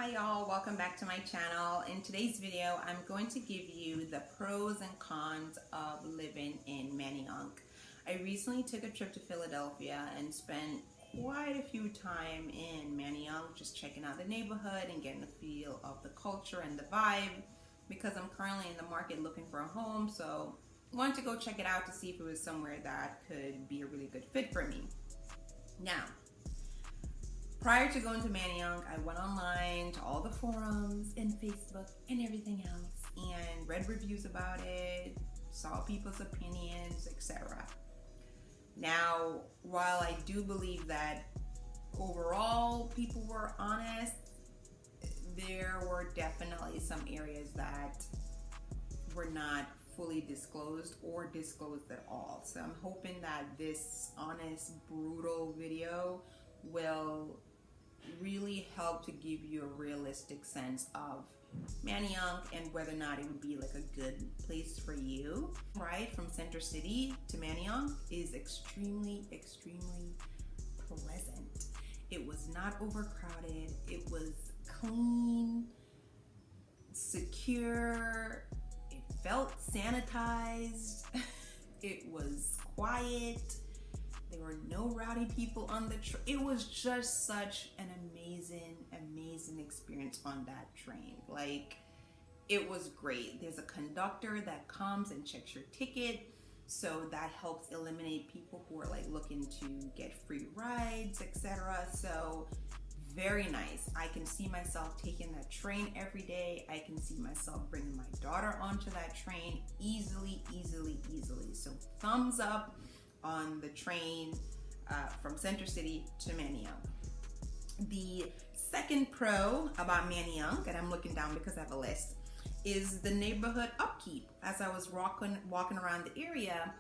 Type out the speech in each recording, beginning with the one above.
Hi y'all, welcome back to my channel. In today's video, I'm going to give you the pros and cons of living in Manayunk. I recently took a trip to Philadelphia and spent quite a few time in Manayunk, just checking out the neighborhood and getting a feel of the culture and the vibe, because I'm currently in the market looking for a home, so I wanted to go check it out to see if it was somewhere that could be a really good fit for me. Now, prior to going to Manayunk, I went online to all the forums and Facebook and everything else and read reviews about it, saw people's opinions, etc. Now, while I do believe that overall people were honest, there were definitely some areas that were not fully disclosed or disclosed at all. So I'm hoping that this honest, brutal video will really help to give you a realistic sense of Manayunk and whether or not it would be like a good place for you. Right, from Center City to Manayunk is extremely pleasant. It was not overcrowded. It was clean, secure. It felt sanitized. It was quiet. There were no rowdy people on the train. It was just such an amazing experience on that train. Like, it was great. There's a conductor that comes and checks your ticket, so that helps eliminate people who are like looking to get free rides, etc. So very nice. I can see myself taking that train every day. I can see myself bringing my daughter onto that train easily. So thumbs up on the train from Center City to Manayunk. The second pro about Manayunk, and I'm looking down because I have a list, is the neighborhood upkeep. As I was walking around the area,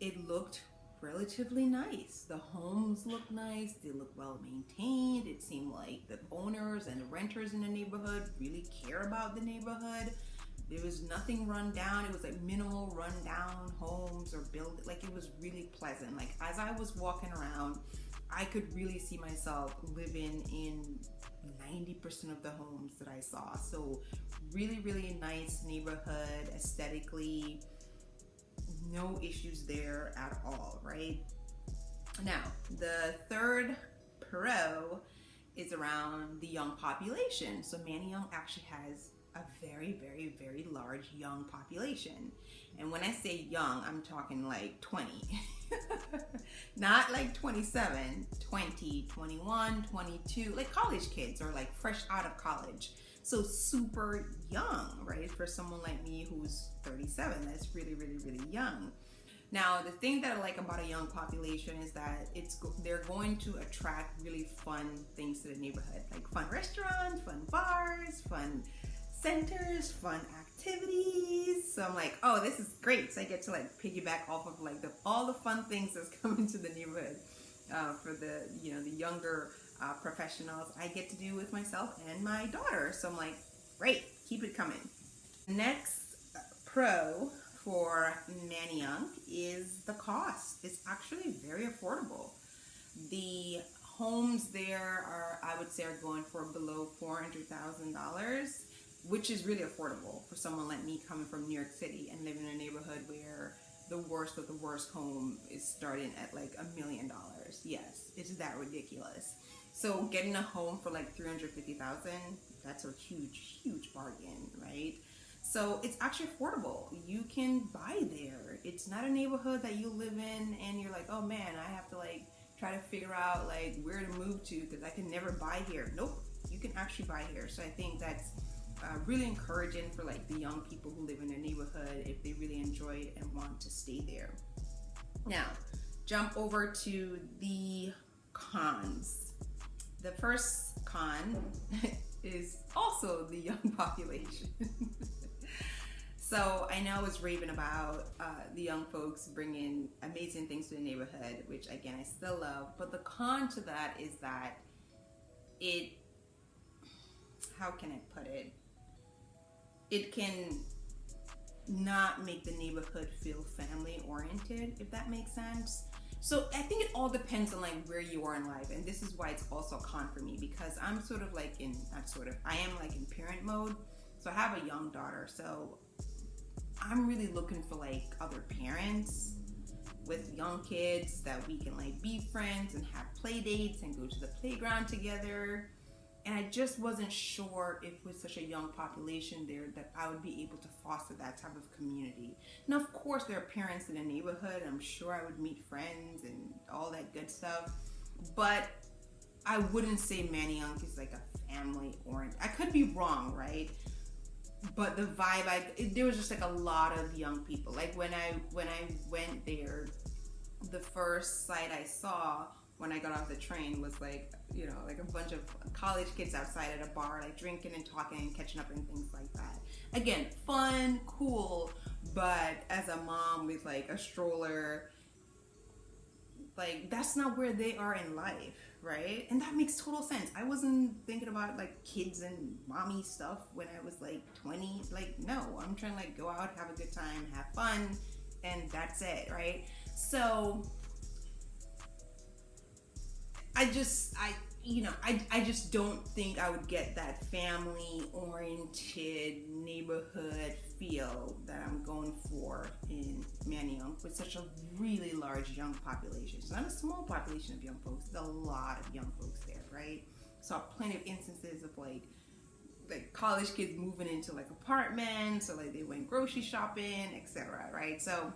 it looked relatively nice. The homes looked nice. They looked well maintained. It seemed like the owners and the renters in the neighborhood really care about the neighborhood. There was nothing run down. It was like minimal run down homes or build. Like, it was really pleasant. Like, as I was walking around, I could really see myself living in 90% of the homes that I saw. So really nice neighborhood aesthetically. No issues there at all, right? Now, the third pro is around the young population. So Manayunk actually has a very large young population. And when I say young, I'm talking like 20. Not like 27, 20, 21, 22, like college kids or like fresh out of college. So super young, right? For someone like me who's 37, that's really young. Now, the thing that I like about a young population is that they're going to attract really fun things to the neighborhood, like fun restaurants, fun bars, fun centers, fun activities. So I'm like, oh, this is great. So I get to like piggyback off of like all the fun things that's coming to the neighborhood for the the younger professionals I get to do with myself and my daughter. So I'm like, great, keep it coming. Next pro for Manayunk is the cost. It's actually very affordable. The homes there I would say, are going for below $400,000, which is really affordable for someone like me coming from New York City and living in a neighborhood where the worst of the worst home is starting at like $1 million. Yes, it's that ridiculous. So getting a home for like $350,000, that's a huge bargain, right? So it's actually affordable. You can buy there. It's not a neighborhood that you live in and you're like, oh man, I have to like try to figure out like where to move to because I can never buy here. Nope, you can actually buy here. So I think that's really encouraging for like the young people who live in their neighborhood if they really enjoy it and want to stay there. Now, jump over to the cons. The first con is also the young population. So I know I was raving about the young folks bringing amazing things to the neighborhood, which again I still love, but the con to that is that how can I put it? It can not make the neighborhood feel family oriented, if that makes sense. So I think it all depends on like where you are in life, and this is why it's also a con for me, because I'm sort of like in not sort of I am like in parent mode. So I have a young daughter, so I'm really looking for like other parents with young kids that we can like be friends and have play dates and go to the playground together. And I just wasn't sure if with such a young population there that I would be able to foster that type of community. Now, of course, there are parents in the neighborhood. I'm sure I would meet friends and all that good stuff. But I wouldn't say Manayunk is like a family oriented. I could be wrong, right? But the vibe, there was just like a lot of young people. Like when I went there, the first sight I saw when I got off the train was like, you know, like a bunch of college kids outside at a bar, like drinking and talking and catching up and things like that. Again, fun, cool, but as a mom with like a stroller, like that's not where they are in life, right? And that makes total sense. I wasn't thinking about like kids and mommy stuff when I was like 20. Like, no, I'm trying to like go out, have a good time, have fun, and that's it, right? So I just don't think I would get that family oriented neighborhood feel that I'm going for in Manayunk with such a really large young population. It's not a small population of young folks, there's a lot of young folks there, right? Saw plenty of instances of like college kids moving into like apartments, or like they went grocery shopping, etc., right? So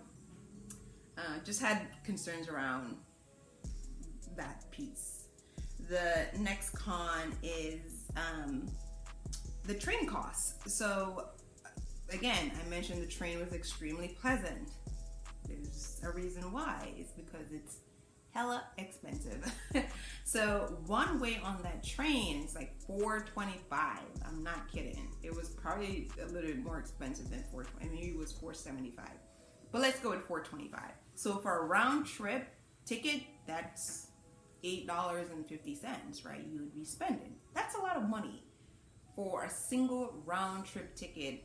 just had concerns around that piece. The next con is the train costs. So again, I mentioned the train was extremely pleasant. There's a reason why. It's because it's hella expensive. So one way on that train is like $4.25. I'm not kidding. It was probably a little bit more expensive than $4.20. Maybe it was $4.75. But let's go with $4.25. So for a round trip ticket, that's $8.50, right? You would be spending. That's a lot of money for a single round trip ticket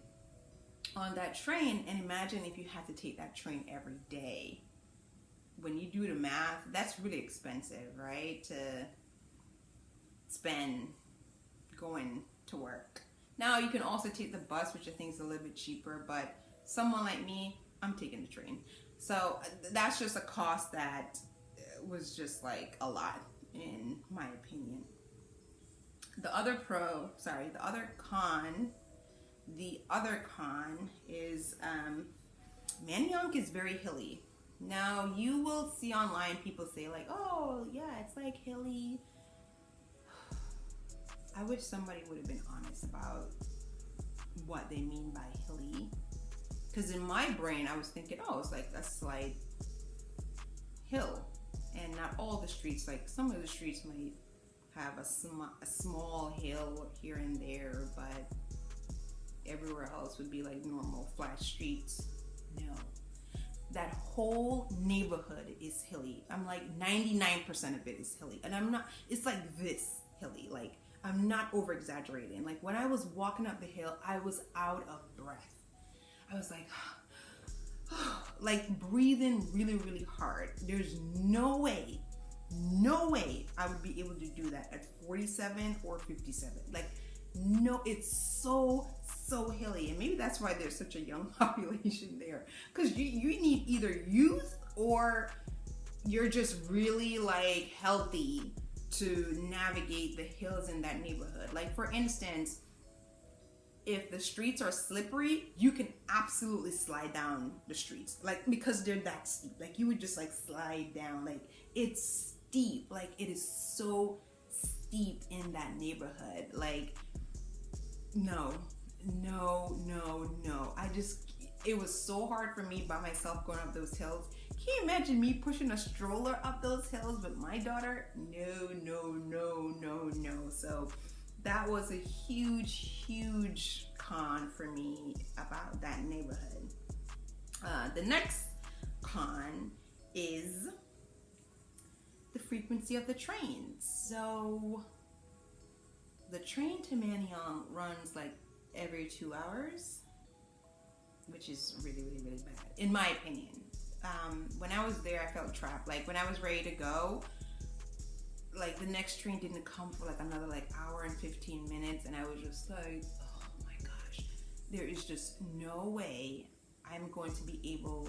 on that train. And imagine if you had to take that train every day. When you do the math, that's really expensive, right? To spend going to work. Now you can also take the bus, which I think is a little bit cheaper, but someone like me, I'm taking the train. So that's just a cost that was just like a lot in my opinion. The other con is Manayunk is very hilly. Now you will see online people say like, oh yeah, it's like hilly. I wish somebody would have been honest about what they mean by hilly, because in my brain I was thinking, oh, it's like a slight hill. And not all the streets, like some of the streets might have a small hill here and there, but everywhere else would be like normal flat streets. No, that whole neighborhood is hilly. I'm like 99% of it is hilly, and I'm not, it's like this hilly, like I'm not over exaggerating. Like when I was walking up the hill, I was out of breath. I was like like breathing really, really hard. There's no way I would be able to do that at 47 or 57. Like, no, it's so hilly. And maybe that's why there's such a young population there. Because you need either youth or you're just really like healthy to navigate the hills in that neighborhood. Like for instance, if the streets are slippery, you can absolutely slide down the streets, like because they're that steep. Like you would just like slide down. Like it's steep. Like it is so steep in that neighborhood. Like no. It was so hard for me by myself going up those hills. Can you imagine me pushing a stroller up those hills with my daughter? No. So that was a huge con for me about that neighborhood. The next con is the frequency of the trains. So the train to Manayunk runs like every 2 hours, which is really bad, in my opinion. when I was there, I felt trapped. Like when I was ready to go, like the next train didn't come for like another like hour and 15 minutes, and I was just like, oh my gosh, there is just no way I'm going to be able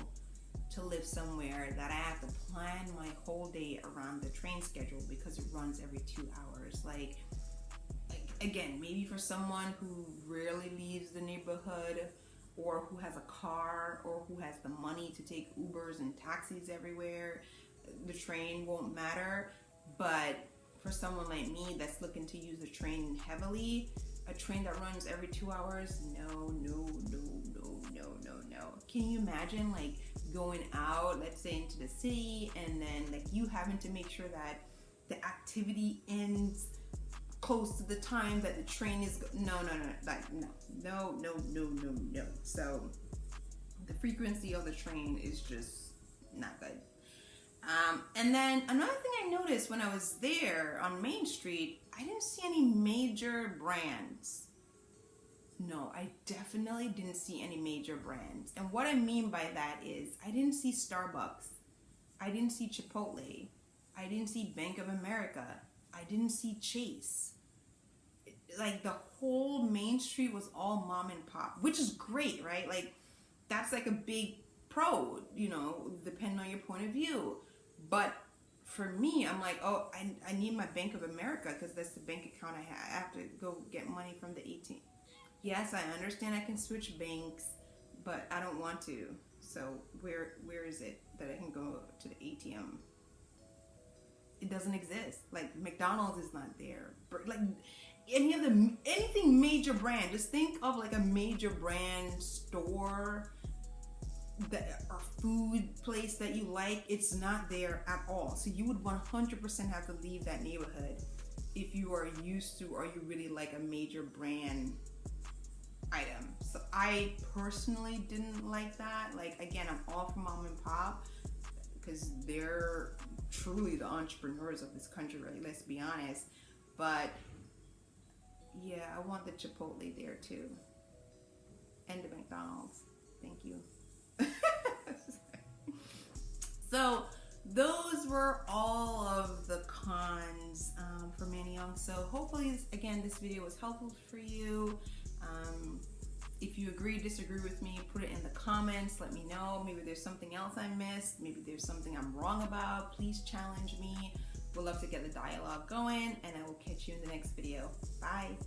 to live somewhere that I have to plan my whole day around the train schedule because it runs every 2 hours. Like again, maybe for someone who rarely leaves the neighborhood, or who has a car, or who has the money to take Ubers and taxis everywhere, the train won't matter. But for someone like me that's looking to use the train heavily, a train that runs every 2 hours, no. Can you imagine like going out, let's say into the city, and then like you having to make sure that the activity ends close to the time that the train is no. So the frequency of the train is just not good. And then another thing I noticed when I was there on Main Street, I didn't see any major brands. No, I definitely didn't see any major brands. And what I mean by that is I didn't see Starbucks. I didn't see Chipotle. I didn't see Bank of America. I didn't see Chase. Like the whole Main Street was all mom and pop, which is great, right? Like that's like a big pro, you know, depending on your point of view. But for me, I'm like, oh, I need my Bank of America because that's the bank account I have. I have to go get money from the ATM. Yes, I understand I can switch banks, but I don't want to. So where is it that I can go to the ATM? It doesn't exist. Like McDonald's is not there. Like anything major brand. Just think of like a major brand store that or food place that you like. It's not there at all. So you would 100% have to leave that neighborhood if you are used to or you really like a major brand item. So I personally didn't like that. Like again, I'm all for mom and pop because they're truly the entrepreneurs of this country, right? Let's be honest. But yeah, I want the Chipotle there too, and the McDonald's. Thank you. So those were all of the cons for Manayunk. So hopefully, again, this video was helpful for you. If you agree, disagree with me, put it in the comments. Let me know. Maybe there's something else I missed. Maybe there's something I'm wrong about. Please challenge me. We'd love to get the dialogue going, and I will catch you in the next video. Bye.